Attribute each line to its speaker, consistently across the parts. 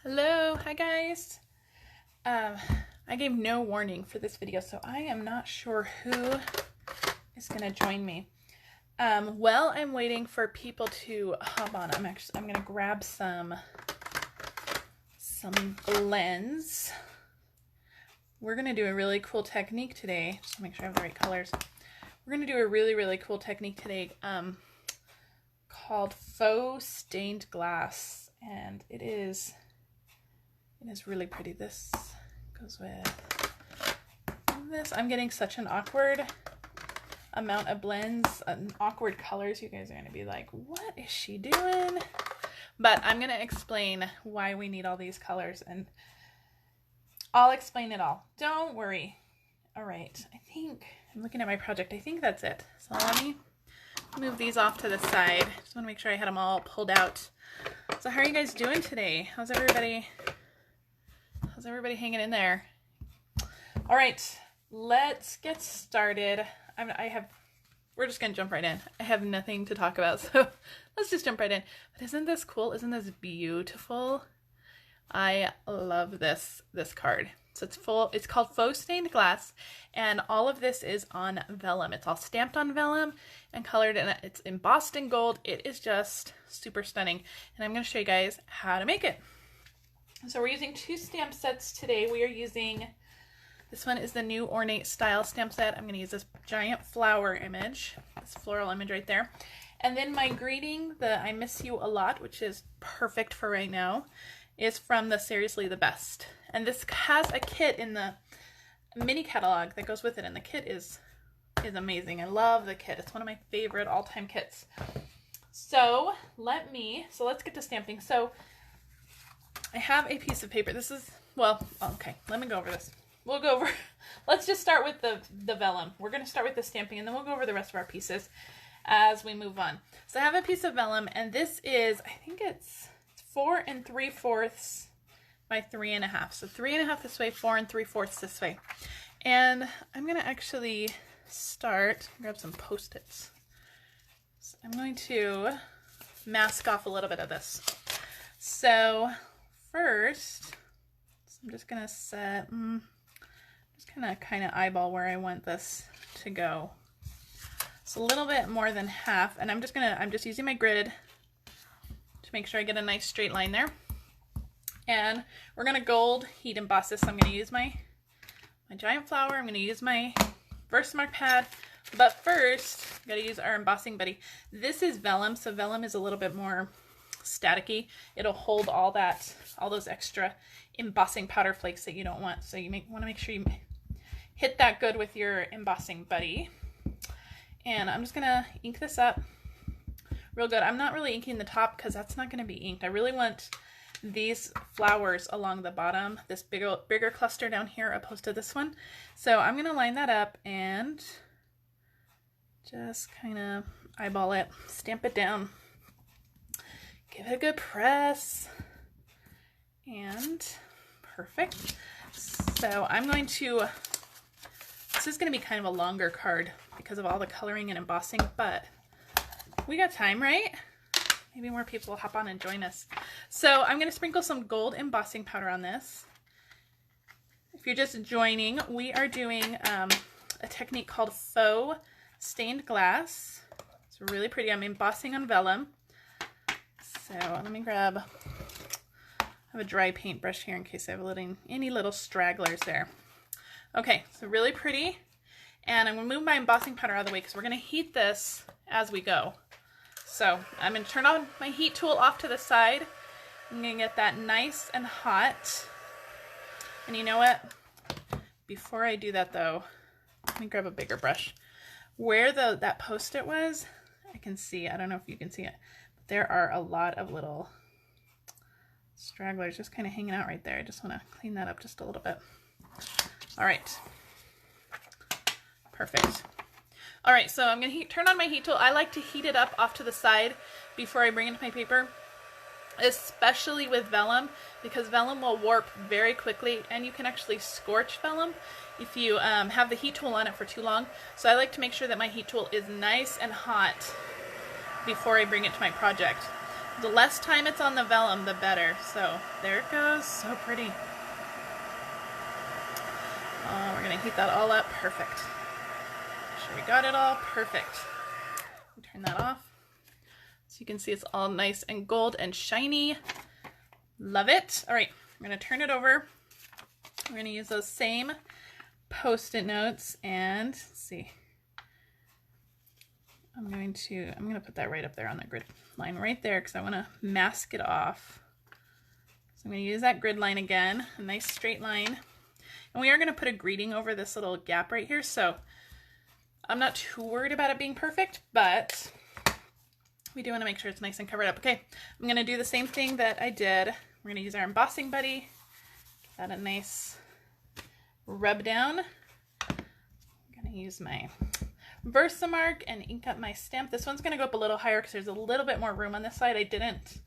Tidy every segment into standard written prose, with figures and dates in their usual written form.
Speaker 1: Hello, hi guys. I gave no warning for this video, so I am not sure who is gonna join me. While I'm waiting for people to hop on, I'm gonna grab some blends. We're gonna do a really cool technique today. Just to make sure I have the right colors. We're gonna do a really cool technique today called Faux stained glass, and it is really pretty. This goes with this. I'm getting such an awkward amount of blends and awkward colors. You guys are going to be like, what is she doing? But I'm going to explain why we need all these colors, and I'll explain it all. Don't worry. All right. I think I'm looking at my project. I think that's it. So let me move these off to the side. Just want to make sure I had them all pulled out. So how are you guys doing today? How's everybody hanging in there? All right, let's get started. We're just gonna jump right in. I have nothing to talk about, so let's just jump right in. But isn't this cool? Isn't this beautiful? I love this card. So it's called Faux stained glass, and all of this is on vellum. It's all stamped on vellum and colored, and it's embossed in gold. It is just super stunning, and I'm gonna show you guys how to make it. So we're using two stamp sets today. We are using, this one is the new Ornate Style Stamp Set. I'm going to use this giant flower image, this floral image right there. And then my greeting, the I miss you a lot, which is perfect for right now, is from the Seriously the Best. And this has a kit in the mini catalog that goes with it, and the kit is amazing. I love the kit. It's one of my favorite all-time kits. So let's get to stamping. So I have a piece of paper. This is, well, okay, let me go over this. Let's just start with the vellum. We're going to start with the stamping, and then we'll go over the rest of our pieces as we move on. So I have a piece of vellum, and this is, I think it's 4 3/4 by 3 1/2. So 3 1/2 this way, 4 3/4 this way. And I'm going to actually grab some Post-its. So I'm going to mask off a little bit of this. So first, I'm just gonna set, just gonna kind of eyeball where I want this to go. It's a little bit more than half, and I'm just using my grid to make sure I get a nice straight line there. And we're gonna gold heat emboss this. So I'm gonna use my giant flower. I'm gonna use my VersaMark pad, but first, I'm gonna use our Embossing Buddy. This is vellum, so vellum is a little bit more staticky. It'll hold all those extra embossing powder flakes that you don't want. So you want to make sure you hit that good with your Embossing Buddy. And I'm just gonna ink this up real good. I'm not really inking the top because that's not going to be inked. I really want these flowers along the bottom, this bigger cluster down here opposed to this one. So I'm gonna line that up and just kind of eyeball it, stamp it down. Give it a good press, and perfect. So this is going to be kind of a longer card because of all the coloring and embossing, but we got time, right? Maybe more people will hop on and join us. So I'm going to sprinkle some gold embossing powder on this. If you're just joining, we are doing a technique called Faux stained glass. It's really pretty. I'm embossing on vellum. So let me grab, I have a dry paintbrush here in case I have any little stragglers there. Okay, so really pretty. And I'm going to move my embossing powder out of the way because we're going to heat this as we go. So I'm going to turn on my heat tool off to the side. I'm going to get that nice and hot. And you know what? Before I do that though, let me grab a bigger brush. Where that Post-it was, I can see, I don't know if you can see it. There are a lot of little stragglers just kind of hanging out right there. I just want to clean that up just a little bit. All right. Perfect. All right, so I'm going to turn on my heat tool. I like to heat it up off to the side before I bring it to my paper, especially with vellum, because vellum will warp very quickly, and you can actually scorch vellum if you have the heat tool on it for too long. So I like to make sure that my heat tool is nice and hot before I bring it to my project. The less time it's on the vellum, the better. So there it goes, so pretty. Oh, we're gonna heat that all up, perfect. Make sure we got it all, perfect. Turn that off. So you can see it's all nice and gold and shiny. Love it. All right, I'm gonna turn it over. We're gonna use those same Post-it notes and let's see. I'm gonna put that right up there on the grid line right there because I want to mask it off. So I'm gonna use that grid line again, a nice straight line. And we are gonna put a greeting over this little gap right here. So I'm not too worried about it being perfect, but we do want to make sure it's nice and covered up. Okay, I'm gonna do the same thing that I did. We're gonna use our Embossing Buddy. Give that a nice rub down. I'm gonna use my VersaMark and ink up my stamp. This one's gonna go up a little higher because there's a little bit more room on this side. I didn't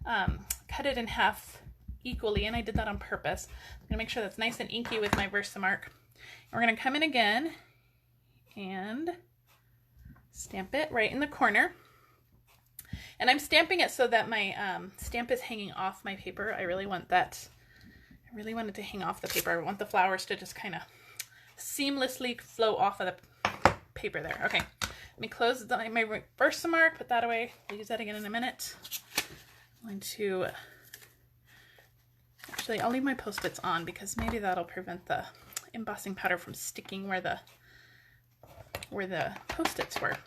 Speaker 1: cut it in half equally, and I did that on purpose. I'm gonna make sure that's nice and inky with my VersaMark. And we're gonna come in again and stamp it right in the corner. And I'm stamping it so that my stamp is hanging off my paper. I really want that. I really want it to hang off the paper. I want the flowers to just kind of seamlessly flow off of the paper there. Okay, let me close my VersaMark, put that away. We'll use that again in a minute. I'm going to, actually I'll leave my Post-its on because maybe that'll prevent the embossing powder from sticking where the Post-its were.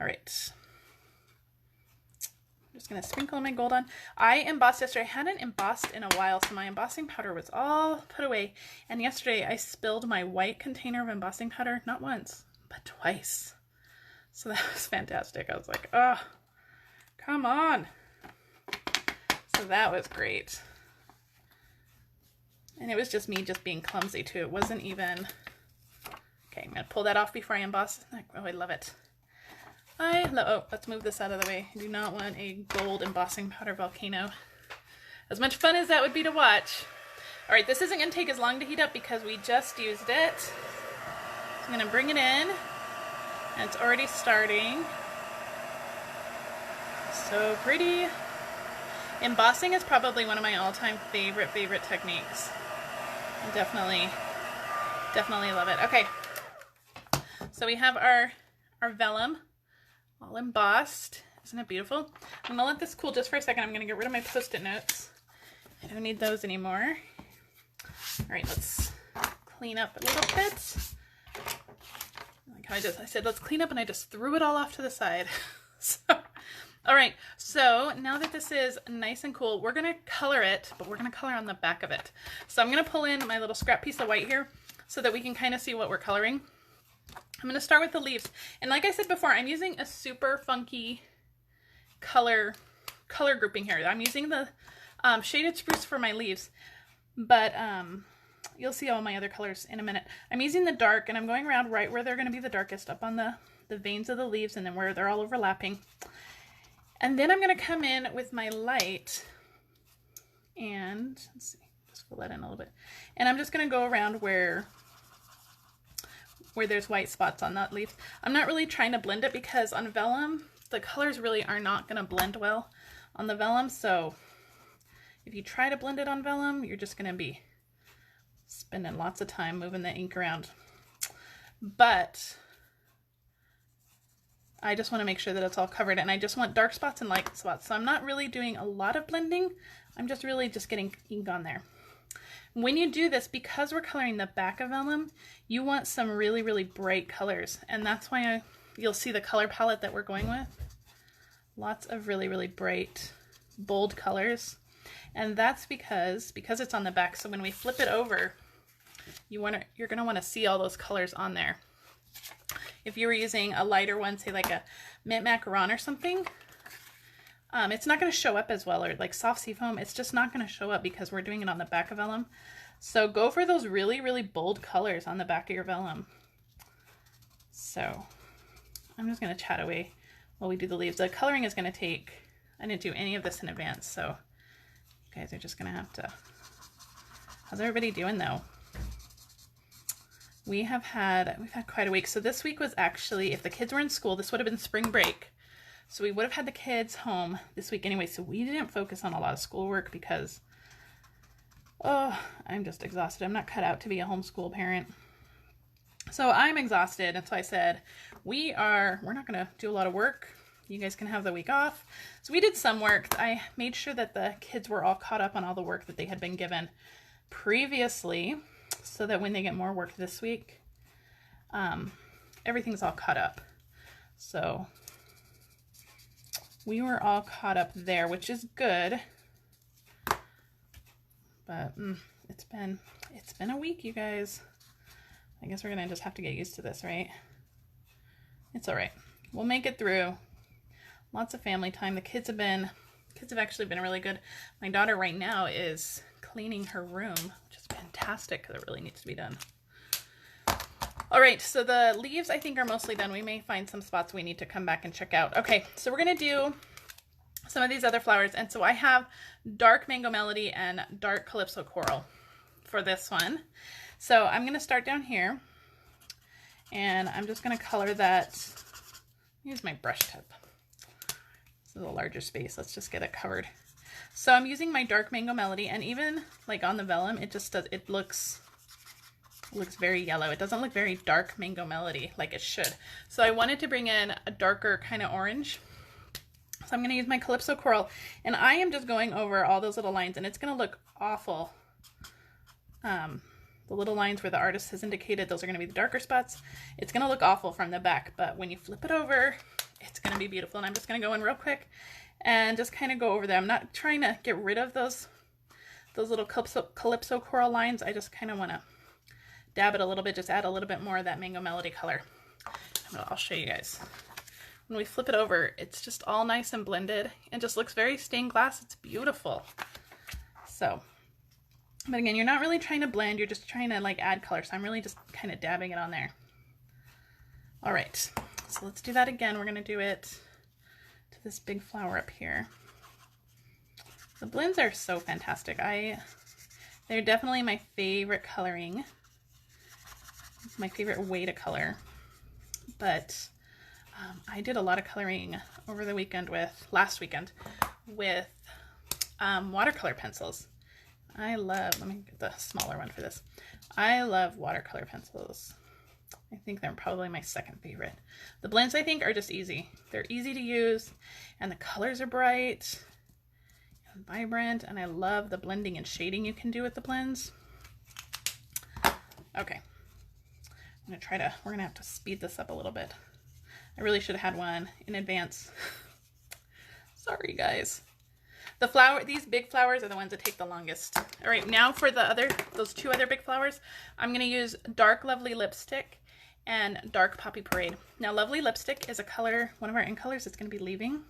Speaker 1: All right. Just gonna sprinkle my gold on. I embossed yesterday. I hadn't embossed in a while, so my embossing powder was all put away. And yesterday I spilled my white container of embossing powder, not once, but twice. So that was fantastic. I was like, oh, come on. So that was great. And it was just me just being clumsy too. It wasn't even, okay, I'm gonna pull that off before I emboss. Oh, I love it. Oh, let's move this out of the way. I do not want a gold embossing powder volcano. As much fun as that would be to watch. All right, this isn't gonna take as long to heat up because we just used it. So I'm gonna bring it in, and it's already starting. So pretty. Embossing is probably one of my all-time favorite techniques. I definitely love it. Okay, so we have our vellum all embossed. Isn't it beautiful? I'm gonna let this cool just for a second. I'm gonna get rid of my Post-it notes. I don't need those anymore. All right, let's clean up a little bit. Like how I said, let's clean up, and I just threw it all off to the side. All right, so now that this is nice and cool, we're gonna color it, but we're gonna color on the back of it. So I'm gonna pull in my little scrap piece of white here so that we can kind of see what we're coloring. I'm going to start with the leaves. And like I said before, I'm using a super funky color grouping here. I'm using the shaded spruce for my leaves, but you'll see all my other colors in a minute. I'm using the dark, and I'm going around right where they're going to be the darkest, up on the veins of the leaves, and then where they're all overlapping. And then I'm going to come in with my light, and let's see, just fill that in a little bit. And I'm just going to go around where there's white spots on that leaf. I'm not really trying to blend it because on vellum, the colors really are not going to blend well on the vellum. So if you try to blend it on vellum, you're just going to be spending lots of time moving the ink around. But I just want to make sure that it's all covered, and I just want dark spots and light spots. So I'm not really doing a lot of blending. I'm just really just getting ink on there. When you do this, because we're coloring the back of vellum, you want some really bright colors, and that's why you'll see the color palette that we're going with. Lots of really bright, bold colors, and that's because it's on the back. So when we flip it over, you're going to want to see all those colors on there. If you were using a lighter one, say like a mint macaron or something, it's not going to show up as well, or like soft seafoam, it's just not going to show up because we're doing it on the back of vellum. So go for those really bold colors on the back of your vellum. So I'm just going to chat away while we do the leaves. The coloring is going to take, I didn't do any of this in advance, so you guys are just going to have to, how's everybody doing though? We've had quite a week. So this week was actually, if the kids were in school, this would have been spring break. So we would have had the kids home this week anyway, so we didn't focus on a lot of schoolwork because, oh, I'm just exhausted. I'm not cut out to be a homeschool parent. So I'm exhausted, and so I said, we're not going to do a lot of work. You guys can have the week off. So we did some work. I made sure that the kids were all caught up on all the work that they had been given previously, so that when they get more work this week, everything's all caught up. So we were all caught up there, which is good. But it's been a week, you guys. I guess we're gonna just have to get used to this, right? It's all right. We'll make it through. Lots of family time. The kids have actually been really good. My daughter right now is cleaning her room, which is fantastic because it really needs to be done. All right, so the leaves I think are mostly done. We may find some spots we need to come back and check out. Okay, so we're gonna do some of these other flowers. And so I have dark Mango Melody and dark Calypso Coral for this one. So I'm gonna start down here and I'm just gonna color that. Use my brush tip. This is a larger space. Let's just get it covered. So I'm using my dark Mango Melody, and even like on the vellum, it looks very yellow. It doesn't look very dark Mango Melody like it should. So I wanted to bring in a darker kind of orange. So I'm going to use my Calypso Coral, and I am just going over all those little lines, and it's going to look awful. The little lines where the artist has indicated those are going to be the darker spots. It's going to look awful from the back, but when you flip it over, it's going to be beautiful. And I'm just going to go in real quick and just kind of go over them. I'm not trying to get rid of those little Calypso Coral lines. I just kind of want to dab it a little bit, just add a little bit more of that Mango Melody color. I'll show you guys. When we flip it over, it's just all nice and blended and just looks very stained glass. It's beautiful. So, but again, you're not really trying to blend, you're just trying to like add color. So I'm really just kind of dabbing it on there. All right, so let's do that again. We're gonna do it to this big flower up here. The blends are so fantastic. They're definitely my favorite coloring. It's my favorite way to color. But I did a lot of coloring over the last weekend with watercolor pencils. Let me get the smaller one for this. I love watercolor pencils. I think they're probably my second favorite. The blends I think are just easy. They're easy to use and the colors are bright and vibrant, and I love the blending and shading you can do with the blends. Okay. We're gonna have to speed this up a little bit. I really should have had one in advance. Sorry guys. These big flowers are the ones that take the longest. All right, now for those two other big flowers, I'm gonna use dark Lovely Lipstick and dark Poppy Parade. Now Lovely Lipstick is a color, one of our ink colors that's gonna be leaving.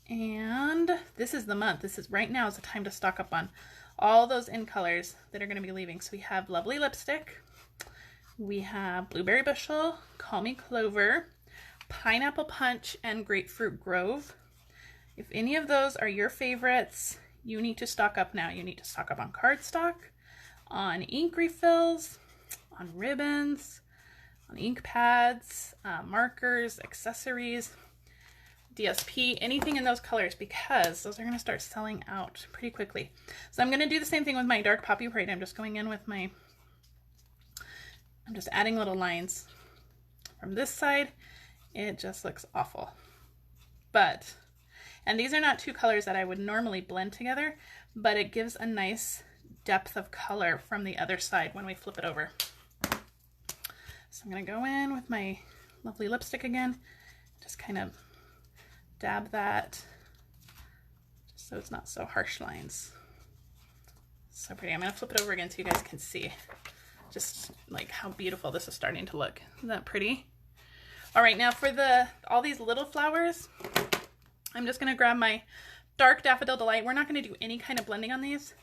Speaker 1: And this is the month. Right now is the time to stock up on all those ink colors that are gonna be leaving. So we have Lovely Lipstick, we have Blueberry Bushel, Call Me Clover, Pineapple Punch, and Grapefruit Grove. If any of those are your favorites, you need to stock up now. You need to stock up on cardstock, on ink refills, on ribbons, on ink pads, markers, accessories, DSP, anything in those colors, because those are going to start selling out pretty quickly. So I'm going to do the same thing with my dark Poppy Parade. I'm just going in with I'm just adding little lines from this side. It just looks awful. And these are not two colors that I would normally blend together, but it gives a nice depth of color from the other side when we flip it over. So I'm gonna go in with my Lovely Lipstick again, just kind of dab that, just so it's not so harsh lines. So pretty. I'm gonna flip it over again so you guys can see just like how beautiful this is starting to look. Isn't that pretty? All right, now for all these little flowers, I'm just gonna grab my dark Daffodil Delight. We're not gonna do any kind of blending on these.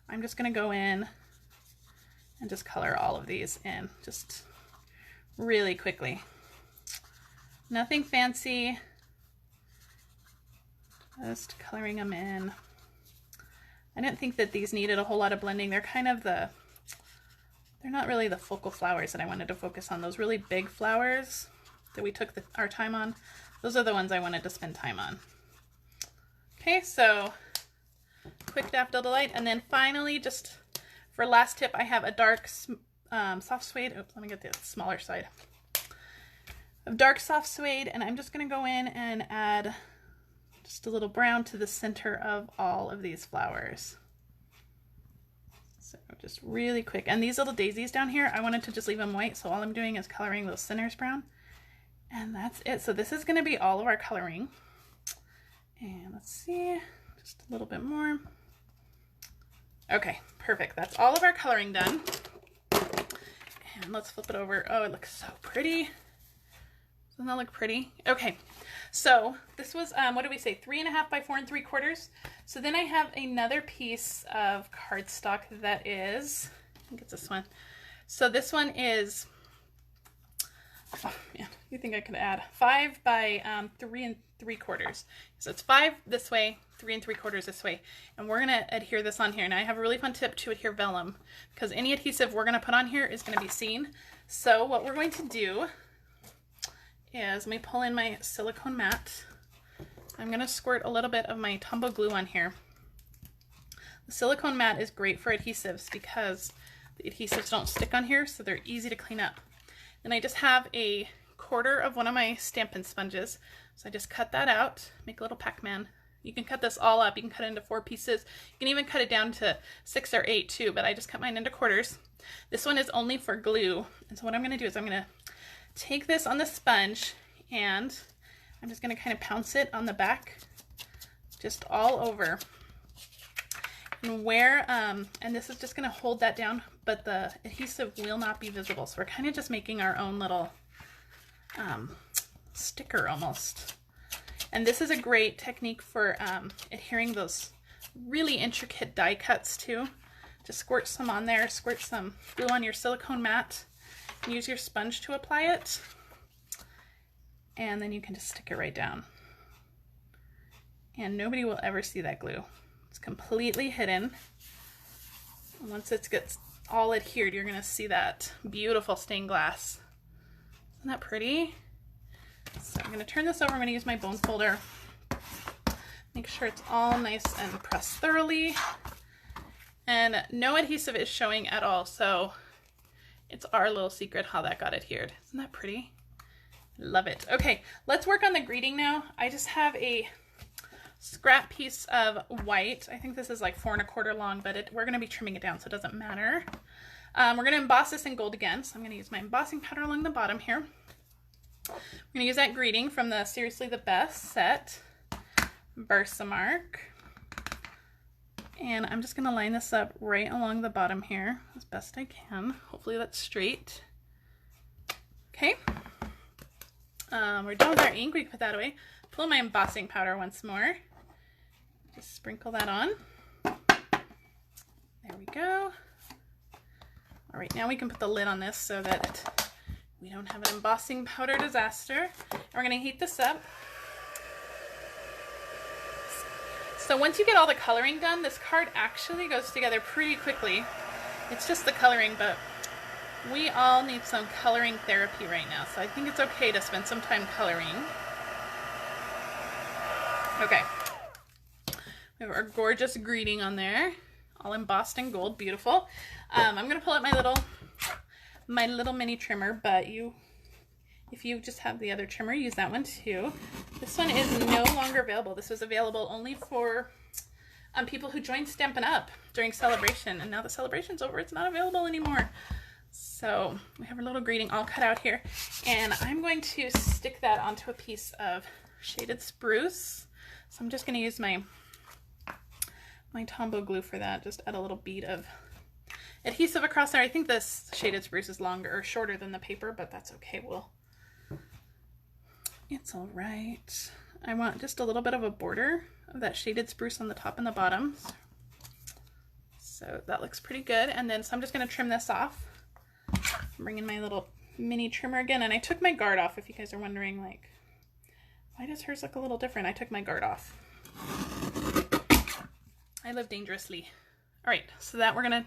Speaker 1: I'm just gonna go in and just color all of these in just really quickly. Nothing fancy, just coloring them in. I didn't think that these needed a whole lot of blending. They're kind of they're not really the focal flowers that I wanted to focus on. Those really big flowers that we took our time on, Those are the ones I wanted to spend time on. Okay, so quick Daffodil Delight. And then finally, just for last tip, I have a dark soft suede. Oops, let me get the smaller side. Of dark soft suede, and I'm just going to go in and add just a little brown to the center of all of these flowers. So just really quick. And these little daisies down here, I wanted to just leave them white, so all I'm doing is coloring those centers brown. And that's it. So this is going to be all of our coloring. And let's see, just a little bit more. Okay, perfect. That's all of our coloring done. And let's flip it over. Oh, it looks so pretty. Doesn't that look pretty? Okay, so this was, what did we say, 3.5 by 4 3/4. So then I have another piece of cardstock that is, I think it's this one. So this one is, oh man, you think I could add 5 by 3 3/4. So it's 5 this way, 3 3/4 this way, and we're gonna adhere this on here. And I have a really fun tip to adhere vellum, because any adhesive we're gonna put on here is gonna be seen. So what we're going to do is, let me pull in my silicone mat. I'm gonna squirt a little bit of my Tombow glue on here. The silicone mat is great for adhesives because the adhesives don't stick on here, so they're easy to clean up. And I just have a 1/4 of one of my Stampin' Sponges. So I just cut that out, make a little Pac-Man. You can cut this all up. You can cut it into 4 pieces. You can even cut it down to 6 or 8 too, but I just cut mine into 1/4. This one is only for glue. And so what I'm gonna do is I'm gonna take this on the sponge and I'm just gonna kind of pounce it on the back, just all over. And where, and this is just gonna hold that down, but the adhesive will not be visible. So we're kind of just making our own little sticker almost. And this is a great technique for adhering those really intricate die cuts too. Just squirt some on there, squirt some glue on your silicone mat, and use your sponge to apply it. And then you can just stick it right down. And nobody will ever see that glue. It's completely hidden. And once it gets all adhered, you're gonna see that beautiful stained glass. Isn't that pretty? So I'm gonna turn this over. I'm gonna use my bone folder. Make sure it's all nice and pressed thoroughly. And no adhesive is showing at all, so it's our little secret how that got adhered. Isn't that pretty? Love it. Okay, let's work on the greeting now. I just have a scrap piece of white. I think this is like 4 1/4 long, but we're gonna be trimming it down, so it doesn't matter. We're gonna emboss this in gold again, so I'm gonna use my embossing powder along the bottom here. I'm gonna use that greeting from the Seriously the Best set, VersaMark. And I'm just gonna line this up right along the bottom here as best I can. Hopefully that's straight. Okay. We're done with our ink. We can put that away. Pull my embossing powder once more. Just sprinkle that on. There we go. All right, now we can put the lid on this so that we don't have an embossing powder disaster. And we're gonna heat this up. So once you get all the coloring done, this card actually goes together pretty quickly. It's just the coloring, but we all need some coloring therapy right now, so I think it's okay to spend some time coloring. Okay. We have our gorgeous greeting on there, all embossed in gold, beautiful. I'm gonna pull out my little mini trimmer, but if you just have the other trimmer, use that one too. This one is no longer available. This was available only for people who joined Stampin' Up! During celebration, and now the celebration's over, it's not available anymore. So we have our little greeting all cut out here, and I'm going to stick that onto a piece of shaded spruce. So I'm just going to use my Tombow glue for that. Just add a little bead of adhesive across there. I think this shaded spruce is longer or shorter than the paper, but that's okay. It's all right. I want just a little bit of a border of that shaded spruce on the top and the bottom. So that looks pretty good. And then, so I'm just going to trim this off. Bring in my little mini trimmer again, and I took my guard off. If you guys are wondering, like, why does hers look a little different? I took my guard off. I live dangerously. All right, so that we're gonna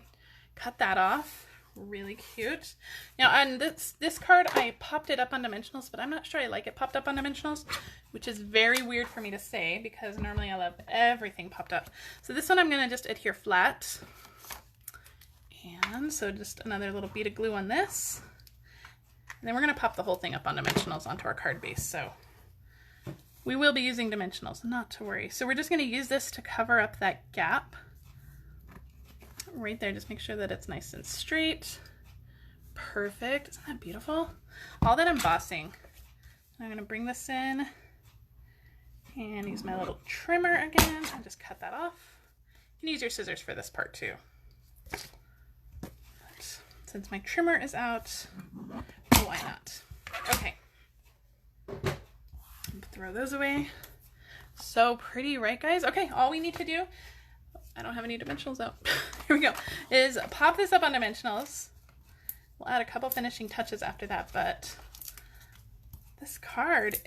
Speaker 1: cut that off really cute. Now on this card, I popped it up on dimensionals, but I'm not sure I like it popped up on dimensionals, which is very weird for me to say because normally I love everything popped up. So this one I'm going to just adhere flat. And so just another little bead of glue on this. And then we're going to pop the whole thing up on dimensionals onto our card base. So we will be using dimensionals, not to worry. So we're just going to use this to cover up that gap right there. Just make sure that it's nice and straight. Perfect. Isn't that beautiful? All that embossing. I'm going to bring this in and use my little trimmer again and just cut that off. You can use your scissors for this part too. But since my trimmer is out, why not? Okay. Throw those away. So pretty, right guys? Okay, all we need to do, I don't have any dimensionals out. Here we go, is pop this up on dimensionals. We'll add a couple finishing touches after that, but this card,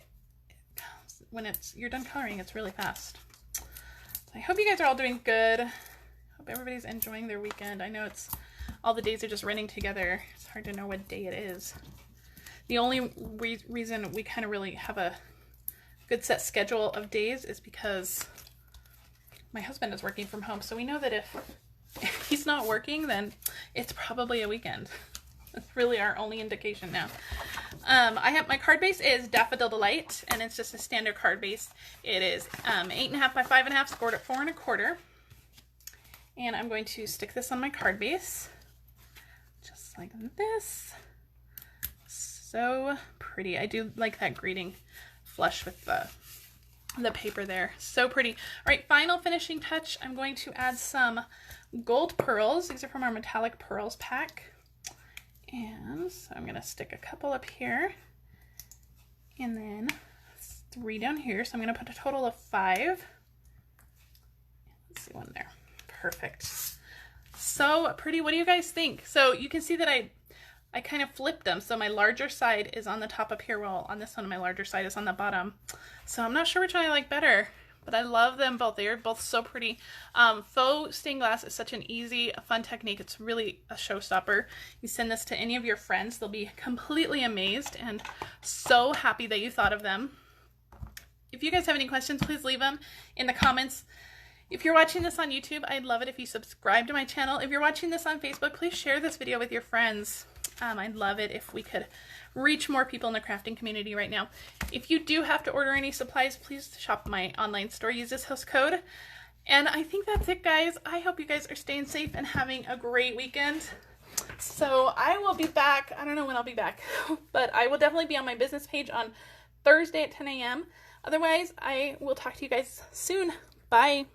Speaker 1: when you're done coloring, it's really fast. So I hope you guys are all doing good. Hope everybody's enjoying their weekend. I know all the days are just running together. It's hard to know what day it is. The only reason we kind of really have a good set schedule of days is because my husband is working from home. So we know that if he's not working, then it's probably a weekend. That's really our only indication now. My card base is Daffodil Delight, and it's just a standard card base. It is 8.5 by 5.5, scored at 4 1/4. And I'm going to stick this on my card base, just like this. So pretty. I do like that greeting flush with the paper there. So pretty. All right, final finishing touch. I'm going to add some gold pearls. These are from our Metallic Pearls pack. And so I'm going to stick a couple up here and then 3 down here. So I'm going to put a total of 5. Let's see, 1 there. Perfect. So pretty. What do you guys think? So you can see that I kind of flipped them. So my larger side is on the top up here, while on this one, my larger side is on the bottom. So I'm not sure which one I like better, but I love them both. They are both so pretty. Faux stained glass is such an easy, fun technique. It's really a showstopper. You send this to any of your friends, they'll be completely amazed and so happy that you thought of them. If you guys have any questions, please leave them in the comments. If you're watching this on YouTube, I'd love it if you subscribe to my channel. If you're watching this on Facebook, please share this video with your friends. I'd love it if we could reach more people in the crafting community right now. If you do have to order any supplies, please shop my online store. Use this host code. And I think that's it, guys. I hope you guys are staying safe and having a great weekend. So I will be back. I don't know when I'll be back, but I will definitely be on my business page on Thursday at 10 a.m. Otherwise, I will talk to you guys soon. Bye.